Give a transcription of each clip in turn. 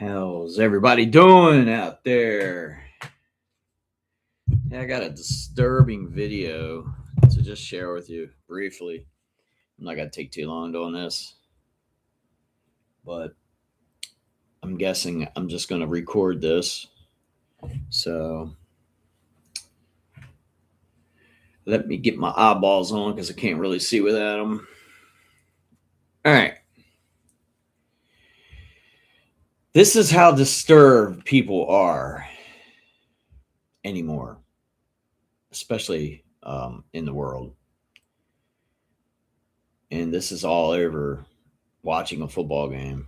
How's everybody doing out there? Yeah, I got a disturbing video to just share with you briefly. I'm not going to take too long doing this, but I'm guessing I'm just going to record this. So let me get my eyeballs on because I can't really see without them. All right. This is how disturbed people are anymore, especially in the world. And this is all over watching a football game.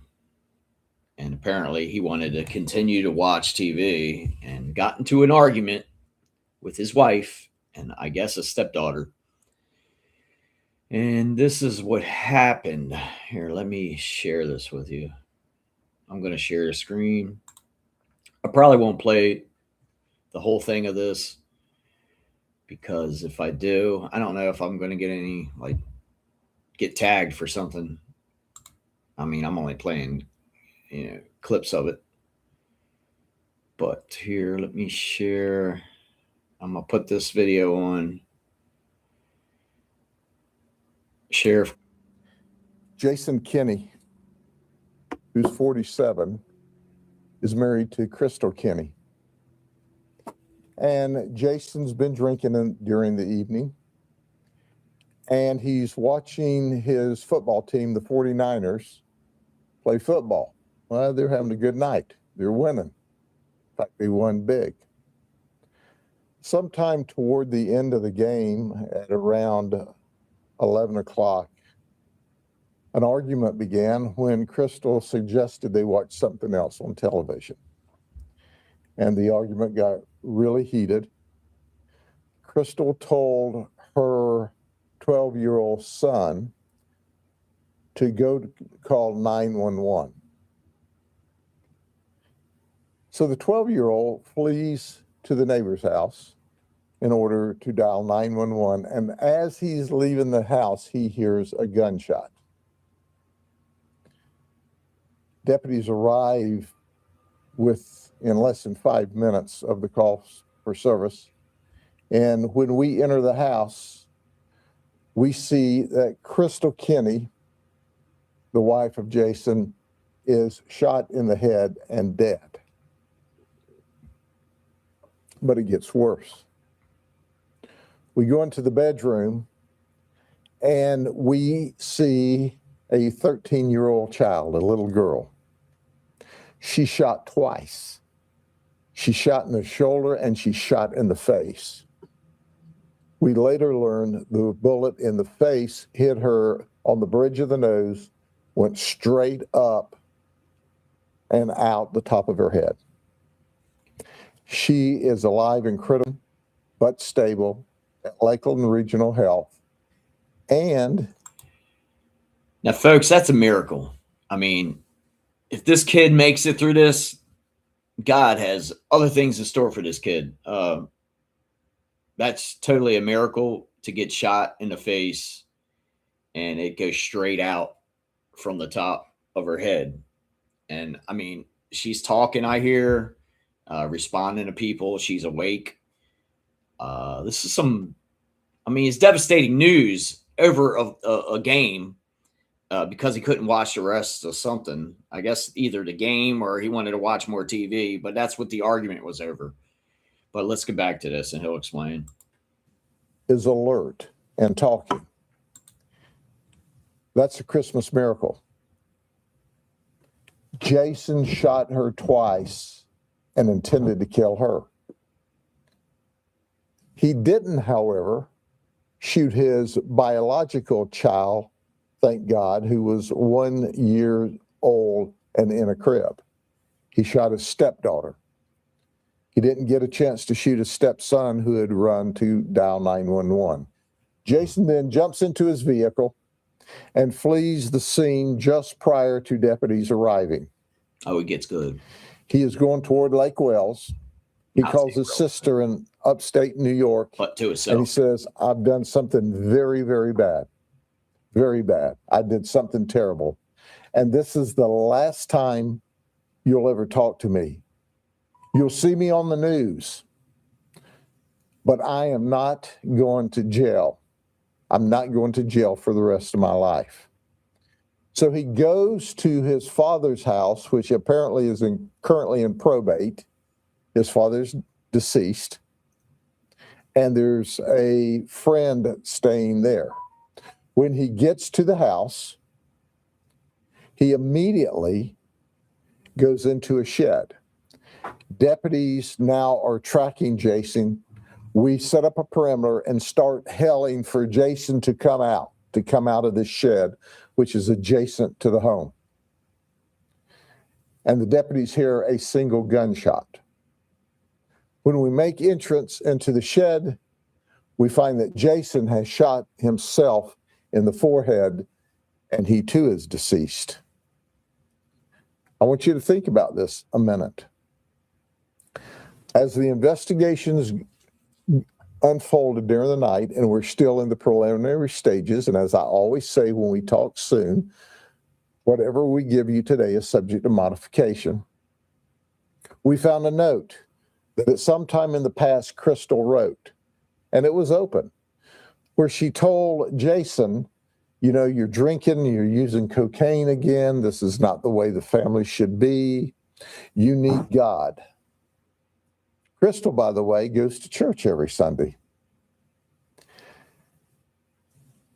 And apparently he wanted to continue to watch TV and got into an argument with his wife and I guess a stepdaughter. And this is what happened. Here, let me share this with you. I'm going to share a screen. I probably won't play the whole thing of this because if I do, I don't know if I'm going to get tagged for something. I mean, I'm only playing, clips of it. But here, let me share. I'm going to put this video on. Sheriff Jason Kenney, who's 47, is married to Crystal Kenney. And Jason's been drinking during the evening. And he's watching his football team, the 49ers, play football. Well, they're having a good night. They're winning. In fact, they won big. Sometime toward the end of the game, at around 11 o'clock, an argument began when Crystal suggested they watch something else on television. And the argument got really heated. Crystal told her 12-year-old son to go to call 911. So the 12-year-old flees to the neighbor's house in order to dial 911. And as he's leaving the house, he hears a gunshot. Deputies arrive in less than 5 minutes of the call for service. And when we enter the house, we see that Crystal Kenney, the wife of Jason, is shot in the head and dead. But it gets worse. We go into the bedroom and we see a 13-year-old child, a little girl. She shot twice. She shot in the shoulder and she shot in the face. We later learned the bullet in the face hit her on the bridge of the nose, went straight up and out the top of her head. She is alive and critical, but stable at Lakeland Regional Health. And now, folks, that's a miracle. I mean, if this kid makes it through this, God has other things in store for this kid. That's totally a miracle to get shot in the face and it goes straight out from the top of her head. And I mean, she's talking, I hear, responding to people. She's awake. This is it's devastating news over a game because he couldn't watch the rest of something. I guess either the game or he wanted to watch more TV, but that's what the argument was over. But let's get back to this and he'll explain. Is alert and talking. That's a Christmas miracle. Jason shot her twice and intended to kill her. He didn't, however, shoot his biological child, thank God, who was 1 year old and in a crib. He shot his stepdaughter. He didn't get a chance to shoot his stepson who had run to dial 911. Jason then jumps into his vehicle and flees the scene just prior to deputies arriving. Oh, it gets good. He is going toward Lake Wells. He calls his sister in upstate New York. But to himself. And he says, I've done something very, very bad. Very bad. I did something terrible. And this is the last time you'll ever talk to me. You'll see me on the news, but I am not going to jail. I'm not going to jail for the rest of my life. So he goes to his father's house, which apparently is currently in probate. His father's deceased, and there's a friend staying there. When he gets to the house, he immediately goes into a shed. Deputies now are tracking Jason. We set up a perimeter and start yelling for Jason to come out of this shed, which is adjacent to the home. And the deputies hear a single gunshot. When we make entrance into the shed, we find that Jason has shot himself in the forehead, and he too is deceased. I want you to think about this a minute. As the investigations unfolded during the night, and we're still in the preliminary stages, and as I always say when we talk soon, whatever we give you today is subject to modification. We found a note that at some time in the past Crystal wrote, and it was open, where she told Jason, you know, you're drinking, you're using cocaine again. This is not the way the family should be. You need God. Crystal, by the way, goes to church every Sunday.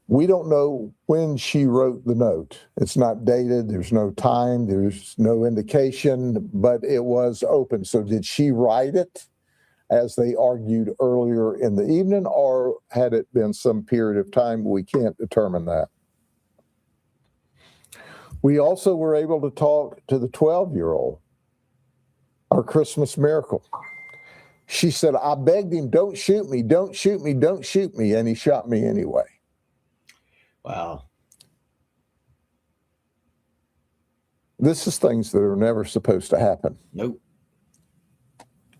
We don't know when she wrote the note. It's not dated. There's no time. There's no indication, but it was open. So did she write it as they argued earlier in the evening, or had it been some period of time? We can't determine that. We also were able to talk to the 12-year-old, our Christmas miracle. She said, I begged him, don't shoot me, don't shoot me, don't shoot me, and he shot me anyway. Wow. This is things that are never supposed to happen. Nope.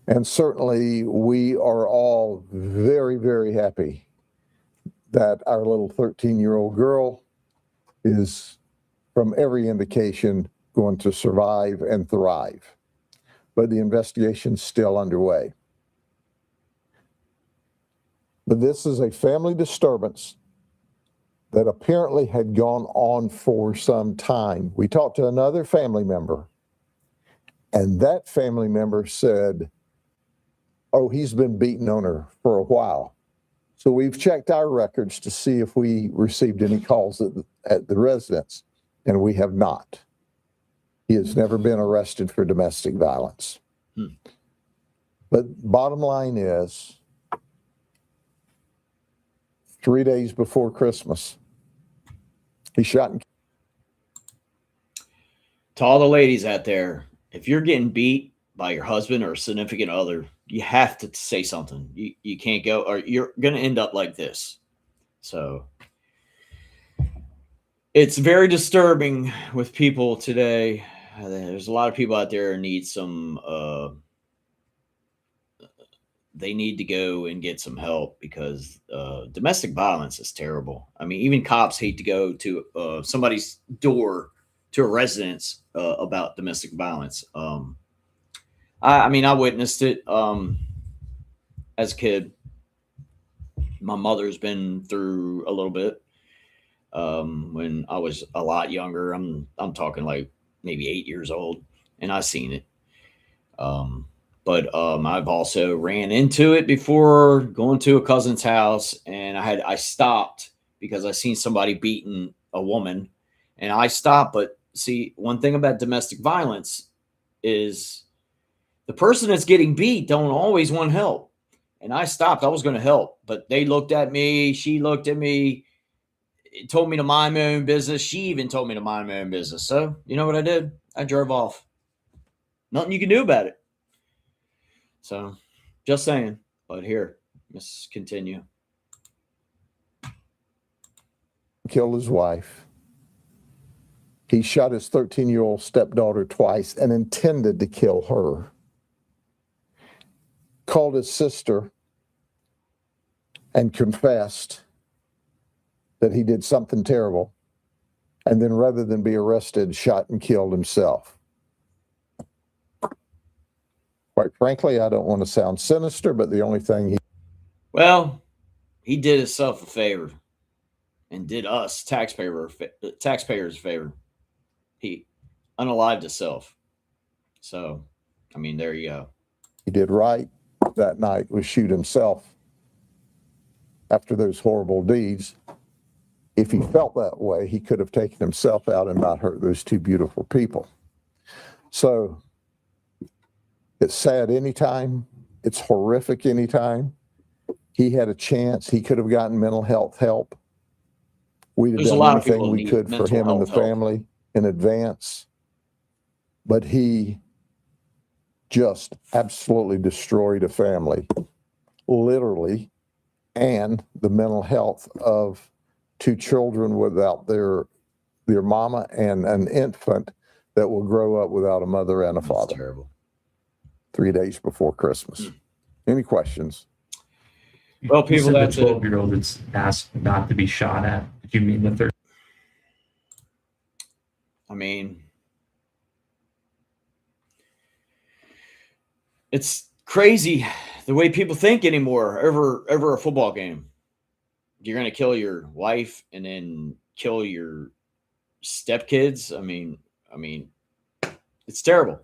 And certainly we are all very, very happy that our little 13-year-old girl is, from every indication, going to survive and thrive. But the investigation's still underway. But this is a family disturbance that apparently had gone on for some time. We talked to another family member, and that family member said, oh, he's been beating on her for a while. So we've checked our records to see if we received any calls at the residence, and we have not. He has never been arrested for domestic violence. But bottom line is, 3 days before Christmas, he shot and To all the ladies out there, if you're getting beat by your husband or significant other, you have to say something. You can't go, or you're going to end up like this. So it's very disturbing with people today. There's a lot of people out there who need some, they need to go and get some help, because domestic violence is terrible. I mean, even cops hate to go to somebody's door, to a residence, about domestic violence. I mean, I witnessed it as a kid. My mother's been through a little bit when I was a lot younger. I'm talking like maybe 8 years old, and I seen it. But I've also ran into it before, going to a cousin's house, and I stopped because I seen somebody beating a woman, and I stopped. But see, one thing about domestic violence is the person that's getting beat don't always want help. And I stopped. I was going to help, but they looked at me. She looked at me, told me to mind my own business. She even told me to mind my own business. So you know what I did? I drove off. Nothing you can do about it. So, just saying. But here, let's continue. killed his wife. He shot his 13-year-old stepdaughter twice and intended to kill her. Called his sister and confessed that he did something terrible. And then rather than be arrested, shot and killed himself. Quite frankly, I don't want to sound sinister, but the only thing Well, he did himself a favor and did us taxpayers a favor. He unalived himself. So, I mean, there you go. he did right that night was shoot himself after those horrible deeds. If he felt that way, he could have taken himself out and not hurt those two beautiful people. So it's sad anytime. It's horrific anytime. He had a chance. He could have gotten mental health help. We'd have done anything we could for him and the family in advance. But he just absolutely destroyed a family, literally, and the mental health of two children without their mama and an infant that will grow up without a mother and a father. That's terrible. 3 days before Christmas. Any questions? Well, people, that's the 12-year-old that's asked not to be shot at. Did you mean the 30? I mean, it's crazy the way people think anymore over a football game. You're going to kill your wife and then kill your stepkids. I mean, it's terrible.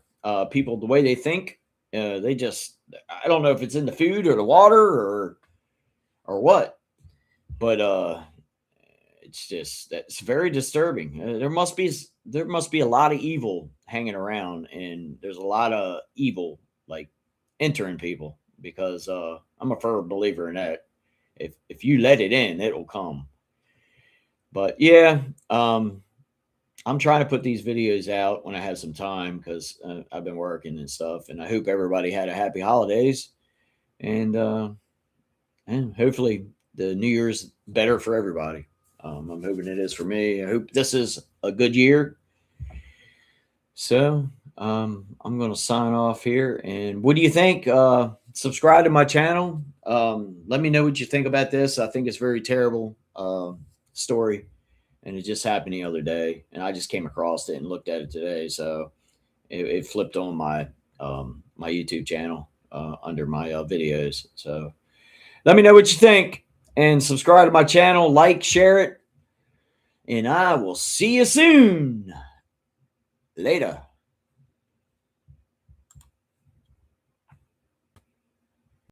People, the way they think, they just, I don't know if it's in the food or the water or what, but it's just, that's very disturbing. There must be a lot of evil hanging around, and there's a lot of evil like entering people, because I'm a firm believer in that. If you let it in, it'll come. But yeah, I'm trying to put these videos out when I have some time, because I've been working and stuff, and I hope everybody had a happy holidays, and hopefully the New Year's better for everybody. I'm hoping it is for me. I hope this is a good year. So I'm going to sign off here. And what do you think? Subscribe to my channel. Let me know what you think about this. I think it's very terrible story, and it just happened the other day, and I just came across it and looked at it today. So it flipped on my my YouTube channel under my videos. So let me know what you think, and subscribe to my channel, like, share it, and I will see you soon. Later.